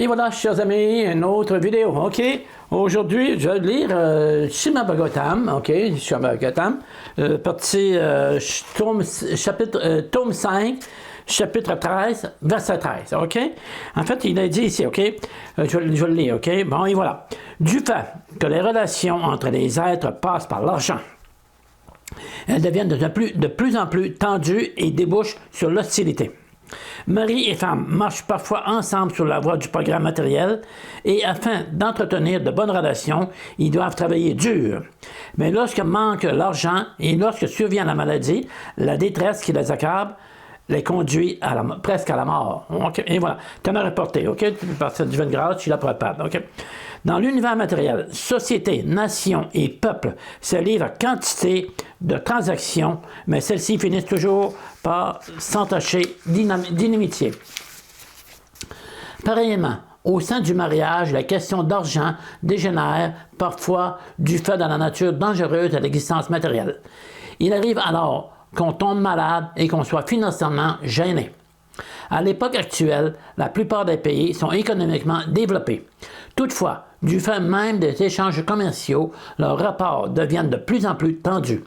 Et voilà, chers amis, une autre vidéo, ok? Aujourd'hui, je vais lire Shrimad Bhagavatam, ok? Shrimad Bhagavatam, partie tome 5, chapitre 13, verset 13, ok? En fait, il a dit ici, ok? Je vais le lire, ok? Bon, et voilà. Du fait que les relations entre les êtres passent par l'argent, elles deviennent de plus en plus tendues et débouchent sur l'hostilité. Mari et femme marchent parfois ensemble sur la voie du progrès matériel et afin d'entretenir de bonnes relations, ils doivent travailler dur. Mais lorsque manque l'argent et lorsque survient la maladie, la détresse qui les accable les conduit presque à la mort. Okay? Et voilà, t'en as reporté, ok? Par cette divine grâce, je suis là pour répondre, ok? Dans l'univers matériel, société, nation et peuple se livrent à quantité de transactions, mais celles-ci finissent toujours par s'entacher d'inimitié. Pareillement, au sein du mariage, la question d'argent dégénère parfois du fait de la nature dangereuse de l'existence matérielle. Il arrive alors qu'on tombe malade et qu'on soit financièrement gêné. À l'époque actuelle, la plupart des pays sont économiquement développés. Toutefois, du fait même des échanges commerciaux, leurs rapports deviennent de plus en plus tendus.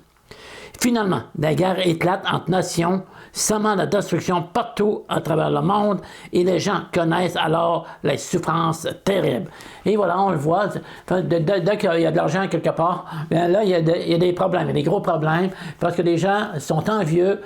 Finalement, des guerres éclatent entre nations, semant la destruction partout à travers le monde et les gens connaissent alors les souffrances terribles. Et voilà, on le voit, dès qu'il y a de l'argent quelque part, bien là, il y a des problèmes, il y a des gros problèmes, parce que les gens sont envieux,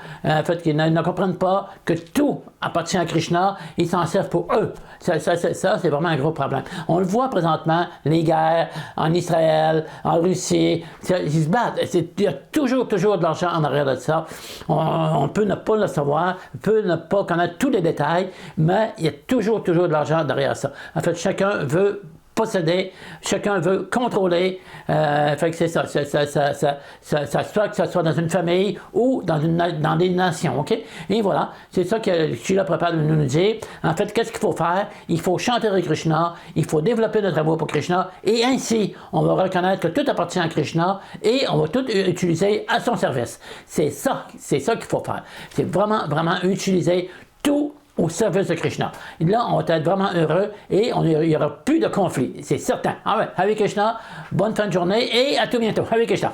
qu'ils ne comprennent pas que tout appartient à Krishna, ils s'en servent pour eux. Ça, c'est vraiment un gros problème. On le voit présentement, les guerres en Israël, en Russie, ils se battent. Il y a toujours de l'argent en arrière de ça. On peut ne pas le savoir, on peut ne pas connaître tous les détails, mais il y a toujours de l'argent derrière ça. En fait, chacun veut posséder, chacun veut contrôler, fait que c'est ça, soit que ce soit dans une famille ou dans des nations, ok? Et voilà, c'est ça que Srila Prabhupada nous dit. En fait, qu'est-ce qu'il faut faire? Il faut chanter avec Krishna, il faut développer notre amour pour Krishna, et ainsi, on va reconnaître que tout appartient à Krishna, et on va tout utiliser à son service. C'est ça qu'il faut faire. C'est vraiment utiliser tout au service de Krishna. Et là, on va être vraiment heureux et il n'y aura plus de conflits, c'est certain. Ah ouais, Hare Krishna, bonne fin de journée et à tout bientôt. Hare Krishna.